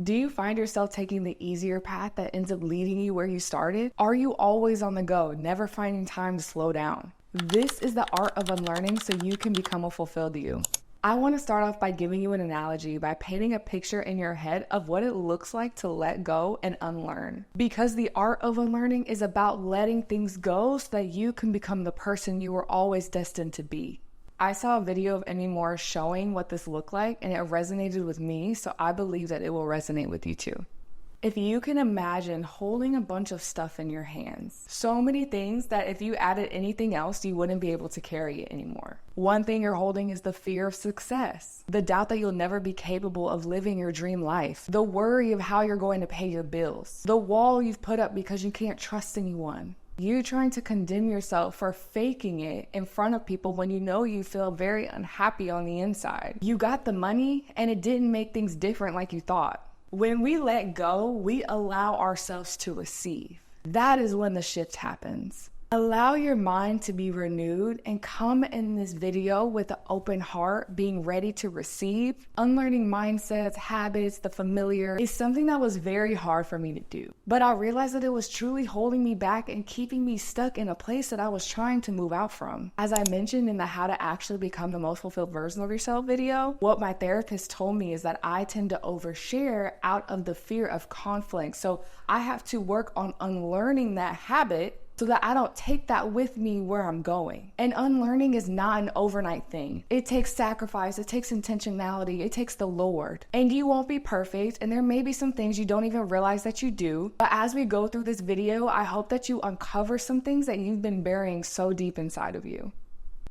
Do you find yourself taking the easier path that ends up leading you where you started? Are you always on the go, never finding time to slow down? This is the art of unlearning so you can become a fulfilled you. I want to start off by giving you an analogy by painting a picture in your head of what it looks like to let go and unlearn. Because the art of unlearning is about letting things go so that you can become the person you were always destined to be. I saw a video of Emmy Moore showing what this looked like and it resonated with me, so I believe that it will resonate with you too. If you can imagine holding a bunch of stuff in your hands, so many things that if you added anything else, you wouldn't be able to carry it anymore. One thing you're holding is the fear of success, the doubt that you'll never be capable of living your dream life, the worry of how you're going to pay your bills, the wall you've put up because you can't trust anyone. You trying to condemn yourself for faking it in front of people when you know you feel very unhappy on the inside. You got the money and it didn't make things different like you thought. When we let go, we allow ourselves to receive. That is when the shift happens. Allow your mind to be renewed and come in this video with an open heart, being ready to receive. Unlearning mindsets, habits, the familiar is something that was very hard for me to do. But I realized that it was truly holding me back and keeping me stuck in a place that I was trying to move out from. As I mentioned in the How to Actually Become the Most Fulfilled Version of Yourself video, what my therapist told me is that I tend to overshare out of the fear of conflict. So I have to work on unlearning that habit so that I don't take that with me where I'm going. And unlearning is not an overnight thing. It takes sacrifice, it takes intentionality, it takes the Lord. And you won't be perfect, and there may be some things you don't even realize that you do. But as we go through this video, I hope that you uncover some things that you've been burying so deep inside of you.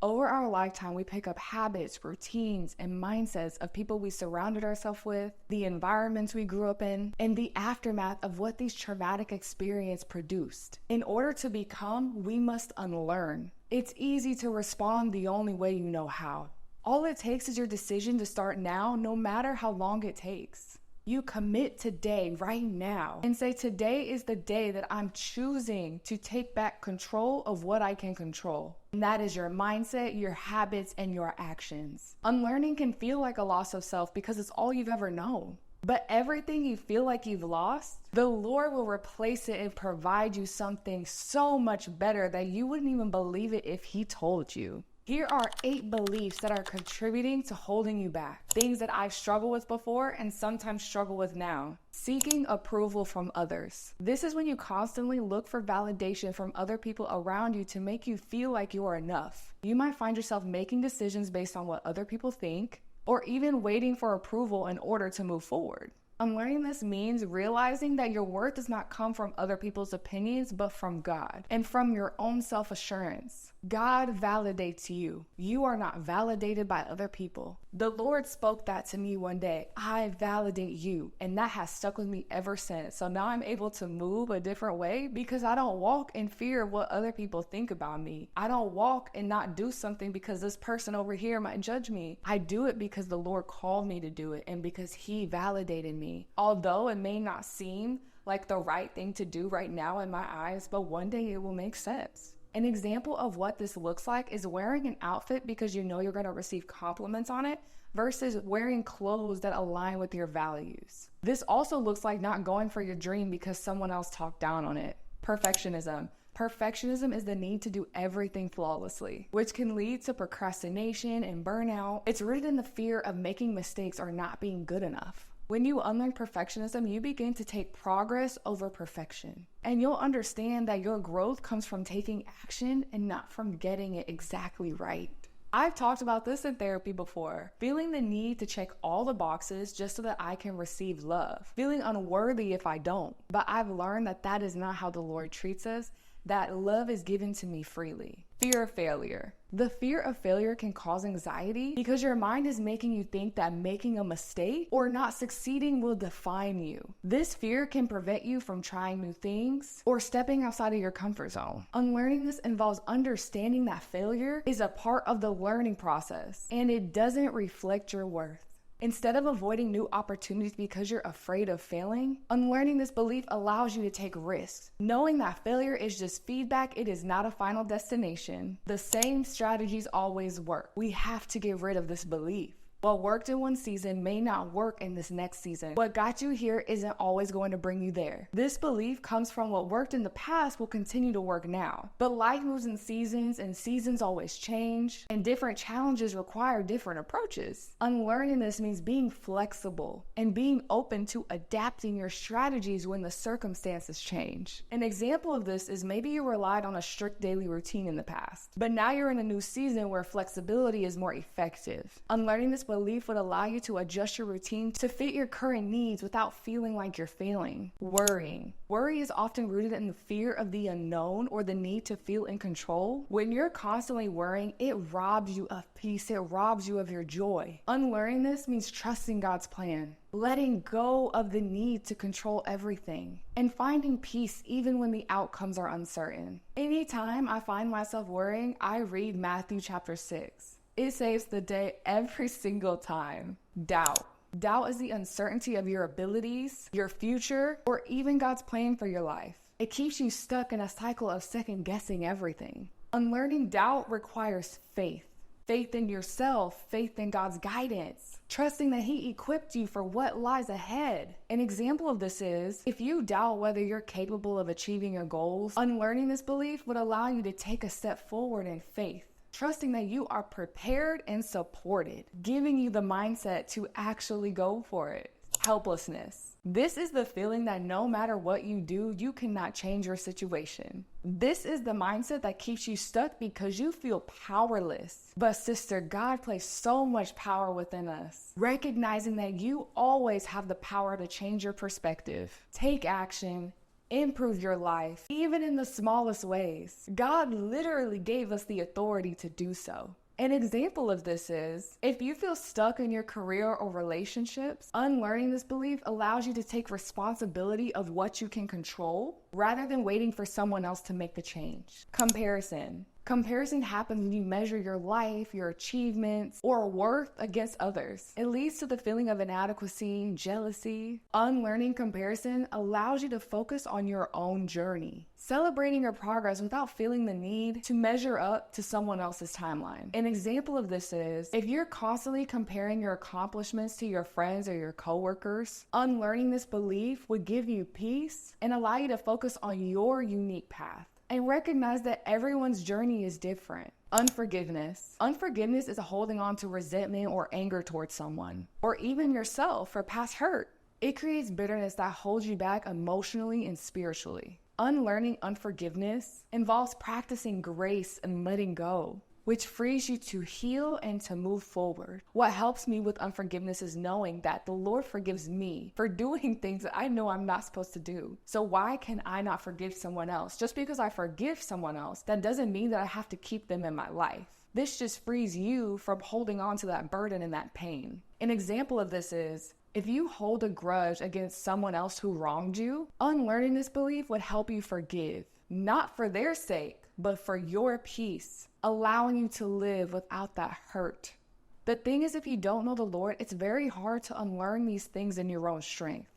Over our lifetime, we pick up habits, routines, and mindsets of people we surrounded ourselves with, the environments we grew up in, and the aftermath of what these traumatic experiences produced. In order to become, we must unlearn. It's easy to respond the only way you know how. All it takes is your decision to start now, no matter how long it takes. You commit today, right now, and say, today is the day that I'm choosing to take back control of what I can control. And that is your mindset, your habits, and your actions. Unlearning can feel like a loss of self because it's all you've ever known. But everything you feel like you've lost, the Lord will replace it and provide you something so much better that you wouldn't even believe it if He told you. Here are 8 beliefs that are contributing to holding you back. Things that I've struggled with before and sometimes struggle with now. Seeking approval from others. This is when you constantly look for validation from other people around you to make you feel like you are enough. You might find yourself making decisions based on what other people think, or even waiting for approval in order to move forward. Unlearning this means realizing that your worth does not come from other people's opinions, but from God and from your own self-assurance. God validates you. You are not validated by other people. The Lord spoke that to me one day. I validate you. And that has stuck with me ever since. So now I'm able to move a different way because I don't walk in fear of what other people think about me. I don't walk and not do something because this person over here might judge me. I do it because the Lord called me to do it and because He validated me. Although it may not seem like the right thing to do right now in my eyes, but one day it will make sense. An example of what this looks like is wearing an outfit because you know you're going to receive compliments on it versus wearing clothes that align with your values. This also looks like not going for your dream because someone else talked down on it. Perfectionism. Perfectionism is the need to do everything flawlessly, which can lead to procrastination and burnout. It's rooted in the fear of making mistakes or not being good enough. When you unlearn perfectionism, you begin to take progress over perfection. And you'll understand that your growth comes from taking action and not from getting it exactly right. I've talked about this in therapy before. Feeling the need to check all the boxes just so that I can receive love. Feeling unworthy if I don't. But I've learned that that is not how the Lord treats us. That love is given to me freely. Fear of failure. The fear of failure can cause anxiety because your mind is making you think that making a mistake or not succeeding will define you. This fear can prevent you from trying new things or stepping outside of your comfort zone. Unlearning this involves understanding that failure is a part of the learning process and it doesn't reflect your worth. Instead of avoiding new opportunities because you're afraid of failing, unlearning this belief allows you to take risks. Knowing that failure is just feedback, it is not a final destination. The same strategies always work. We have to get rid of this belief. What worked in one season may not work in this next season. What got you here isn't always going to bring you there. This belief comes from what worked in the past will continue to work now. But life moves in seasons, and seasons always change, and different challenges require different approaches. Unlearning this means being flexible and being open to adapting your strategies when the circumstances change. An example of this is maybe you relied on a strict daily routine in the past, but now you're in a new season where flexibility is more effective. Unlearning this belief would allow you to adjust your routine to fit your current needs without feeling like you're failing. Worrying. Worry is often rooted in the fear of the unknown or the need to feel in control. When you're constantly worrying, it robs you of peace. It robs you of your joy. Unlearning this means trusting God's plan, letting go of the need to control everything, and finding peace even when the outcomes are uncertain. Anytime I find myself worrying, I read Matthew chapter 6. It saves the day every single time. Doubt. Doubt is the uncertainty of your abilities, your future, or even God's plan for your life. It keeps you stuck in a cycle of second-guessing everything. Unlearning doubt requires faith. Faith in yourself, faith in God's guidance, trusting that He equipped you for what lies ahead. An example of this is, if you doubt whether you're capable of achieving your goals, unlearning this belief would allow you to take a step forward in faith, trusting that you are prepared and supported, giving you the mindset to actually go for it. Helplessness. This is the feeling that no matter what you do, you cannot change your situation. This is the mindset that keeps you stuck because you feel powerless. But sister, God placed so much power within us. Recognizing that you always have the power to change your perspective, take action, improve your life, even in the smallest ways. God literally gave us the authority to do so. An example of this is, if you feel stuck in your career or relationships, unlearning this belief allows you to take responsibility of what you can control rather than waiting for someone else to make the change. Comparison. Comparison happens when you measure your life, your achievements, or worth against others. It leads to the feeling of inadequacy, jealousy. Unlearning comparison allows you to focus on your own journey, celebrating your progress without feeling the need to measure up to someone else's timeline. An example of this is, if you're constantly comparing your accomplishments to your friends or your coworkers, unlearning this belief would give you peace and allow you to focus on your unique path. And recognize that everyone's journey is different. Unforgiveness. Unforgiveness is holding on to resentment or anger towards someone, or even yourself for past hurt. It creates bitterness that holds you back emotionally and spiritually. Unlearning unforgiveness involves practicing grace and letting go, which frees you to heal and to move forward. What helps me with unforgiveness is knowing that the Lord forgives me for doing things that I know I'm not supposed to do. So why can I not forgive someone else? Just because I forgive someone else, that doesn't mean that I have to keep them in my life. This just frees you from holding on to that burden and that pain. An example of this is, if you hold a grudge against someone else who wronged you, unlearning this belief would help you forgive, not for their sake, but for your peace, allowing you to live without that hurt. The thing is, if you don't know the Lord, it's very hard to unlearn these things in your own strength.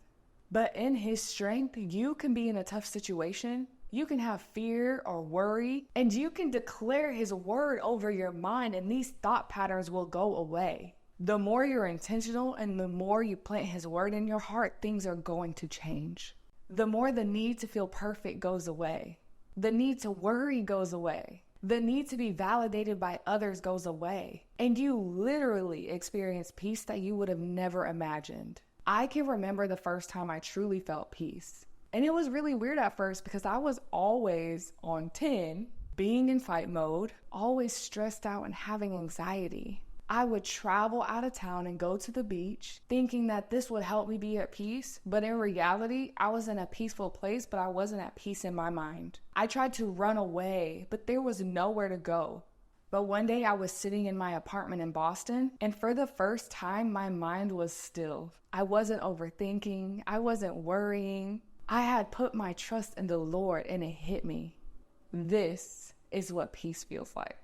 But in His strength, you can be in a tough situation. You can have fear or worry, and you can declare His word over your mind, and these thought patterns will go away. The more you're intentional and the more you plant His word in your heart, things are going to change. The more the need to feel perfect goes away. The need to worry goes away. The need to be validated by others goes away. And you literally experience peace that you would have never imagined. I can remember the first time I truly felt peace. And it was really weird at first because I was always on 10, being in fight mode, always stressed out and having anxiety. I would travel out of town and go to the beach thinking that this would help me be at peace, but in reality, I was in a peaceful place, but I wasn't at peace in my mind. I tried to run away, but there was nowhere to go. But one day I was sitting in my apartment in Boston, and for the first time, my mind was still. I wasn't overthinking. I wasn't worrying. I had put my trust in the Lord, and it hit me. This is what peace feels like.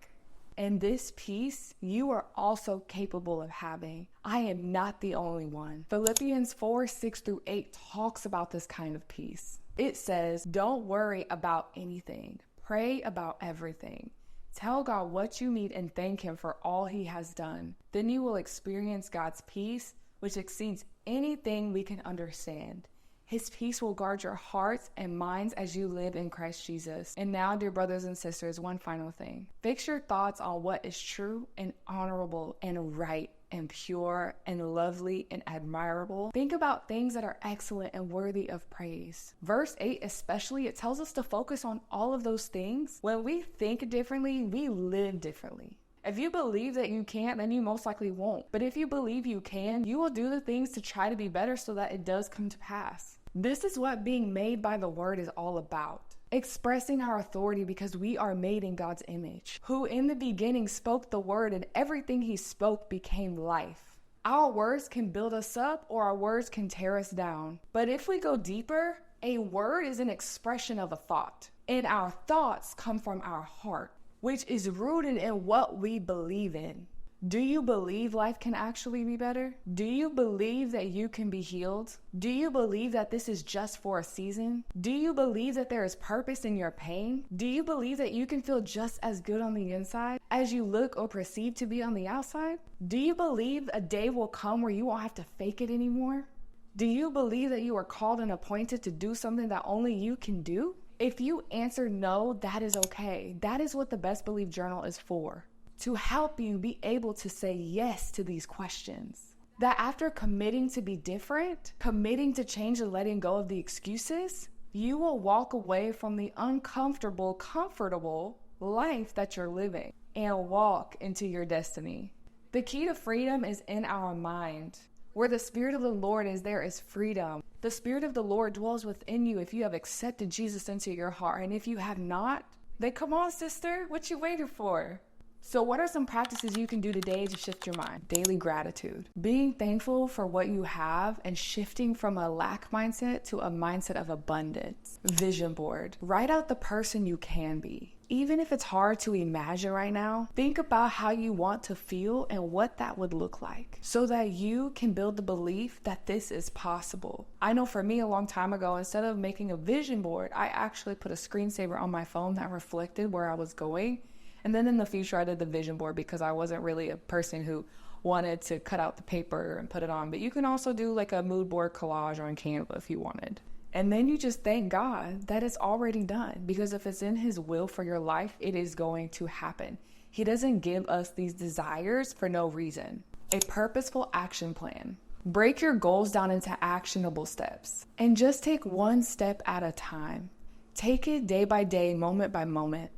And this peace, you are also capable of having. I am not the only one. Philippians 4:6-8 talks about this kind of peace. It says, don't worry about anything. Pray about everything. Tell God what you need and thank Him for all He has done. Then you will experience God's peace, which exceeds anything we can understand. His peace will guard your hearts and minds as you live in Christ Jesus. And now, dear brothers and sisters, one final thing. Fix your thoughts on what is true and honorable and right and pure and lovely and admirable. Think about things that are excellent and worthy of praise. Verse 8 especially, it tells us to focus on all of those things. When we think differently, we live differently. If you believe that you can't, then you most likely won't. But if you believe you can, you will do the things to try to be better so that it does come to pass. This is what being made by the Word is all about. Expressing our authority because we are made in God's image, who in the beginning spoke the Word, and everything He spoke became life. Our words can build us up or our words can tear us down. But if we go deeper, a word is an expression of a thought, and our thoughts come from our heart, which is rooted in what we believe in. Do you believe life can actually be better? Do you believe that you can be healed? Do you believe that this is just for a season? Do you believe that there is purpose in your pain? Do you believe that you can feel just as good on the inside as you look or perceive to be on the outside? Do you believe a day will come where you won't have to fake it anymore? Do you believe that you are called and appointed to do something that only you can do? If you answer no, that is okay. That is what the Best Believe Journal is for. To help you be able to say yes to these questions. That after committing to be different, committing to change and letting go of the excuses, you will walk away from the uncomfortable, comfortable life that you're living and walk into your destiny. The key to freedom is in our mind. Where the Spirit of the Lord is, there is freedom. The Spirit of the Lord dwells within you if you have accepted Jesus into your heart. And if you have not, then come on, sister, what you waiting for? So what are some practices you can do today to shift your mind? Daily gratitude. Being thankful for what you have and shifting from a lack mindset to a mindset of abundance. Vision board. Write out the person you can be. Even if it's hard to imagine right now, think about how you want to feel and what that would look like so that you can build the belief that this is possible. I know for me a long time ago, instead of making a vision board, I actually put a screensaver on my phone that reflected where I was going. And then in the future, I did the vision board because I wasn't really a person who wanted to cut out the paper and put it on. But you can also do like a mood board collage on Canva if you wanted. And then you just thank God that it's already done. Because if it's in His will for your life, it is going to happen. He doesn't give us these desires for no reason. A purposeful action plan. Break your goals down into actionable steps. And just take one step at a time. Take it day by day, moment by moment.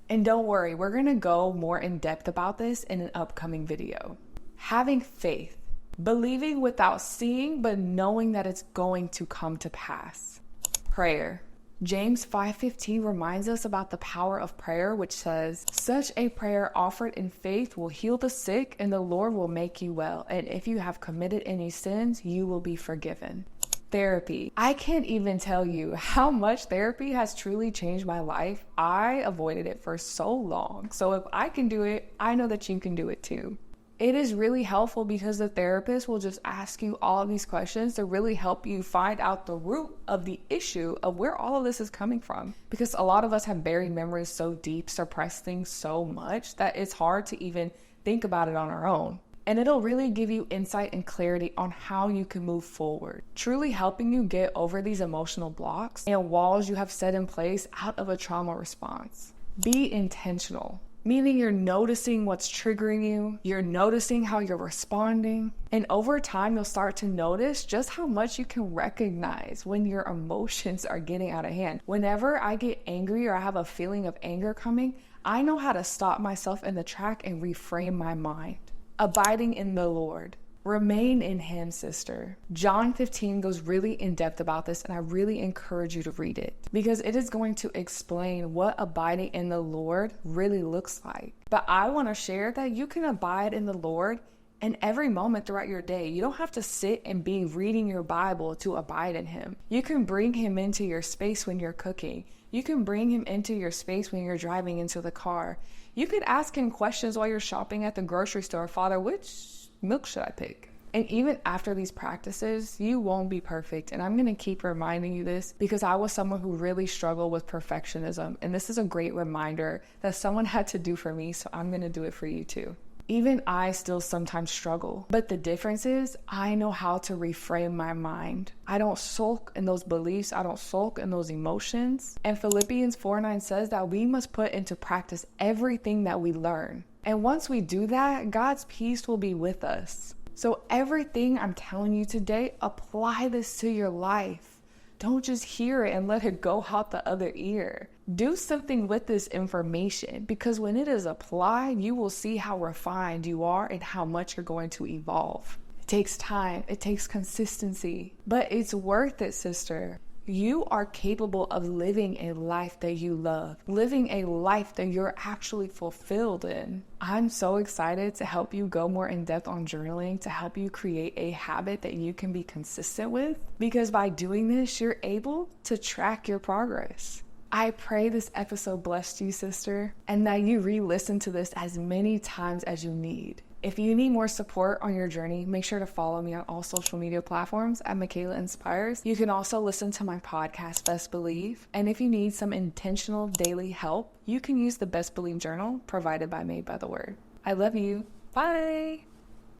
And don't worry, we're going to go more in depth about this in an upcoming video. Having faith, believing without seeing, but knowing that it's going to come to pass. Prayer. James 5:15 reminds us about the power of prayer, which says, such a prayer offered in faith will heal the sick and the Lord will make you well. And if you have committed any sins, you will be forgiven. Therapy. I can't even tell you how much therapy has truly changed my life. I avoided it for so long. So if I can do it, I know that you can do it too. It is really helpful because the therapist will just ask you all of these questions to really help you find out the root of the issue of where all of this is coming from. Because a lot of us have buried memories so deep, suppressed things so much that it's hard to even think about it on our own. And it'll really give you insight and clarity on how you can move forward, truly helping you get over these emotional blocks and walls you have set in place out of a trauma response. Be intentional, meaning you're noticing what's triggering you, you're noticing how you're responding, and over time you'll start to notice just how much you can recognize when your emotions are getting out of hand. Whenever I get angry or I have a feeling of anger coming, I know how to stop myself in the track and reframe my mind. Abiding in the Lord. Remain in Him, sister. John 15 goes really in depth about this, and I really encourage you to read it because it is going to explain what abiding in the Lord really looks like. But I want to share that you can abide in the Lord in every moment throughout your day. You don't have to sit and be reading your Bible to abide in Him. You can bring Him into your space when you're cooking. You can bring Him into your space when you're driving into the car. You could ask Him questions while you're shopping at the grocery store. Father, which milk should I pick? And even after these practices, you won't be perfect. And I'm going to keep reminding you this because I was someone who really struggled with perfectionism. And this is a great reminder that someone had to do for me. So I'm going to do it for you too. Even I still sometimes struggle. But the difference is I know how to reframe my mind. I don't sulk in those beliefs. I don't sulk in those emotions. And Philippians 4:9 says that we must put into practice everything that we learn. And once we do that, God's peace will be with us. So everything I'm telling you today, apply this to your life. Don't just hear it and let it go out the other ear. Do something with this information because when it is applied, you will see how refined you are and how much you're going to evolve. It takes time. It takes consistency, but it's worth it, sister. You are capable of living a life that you love, living a life that you're actually fulfilled in. I'm so excited to help you go more in depth on journaling, to help you create a habit that you can be consistent with, because by doing this, you're able to track your progress. I pray this episode blessed you, sister, and that you re-listen to this as many times as you need. If you need more support on your journey, make sure to follow me on all social media platforms at Michaela Inspires. You can also listen to my podcast, Best Believe. And if you need some intentional daily help, you can use the Best Believe journal provided by Made by the Word. I love you. Bye.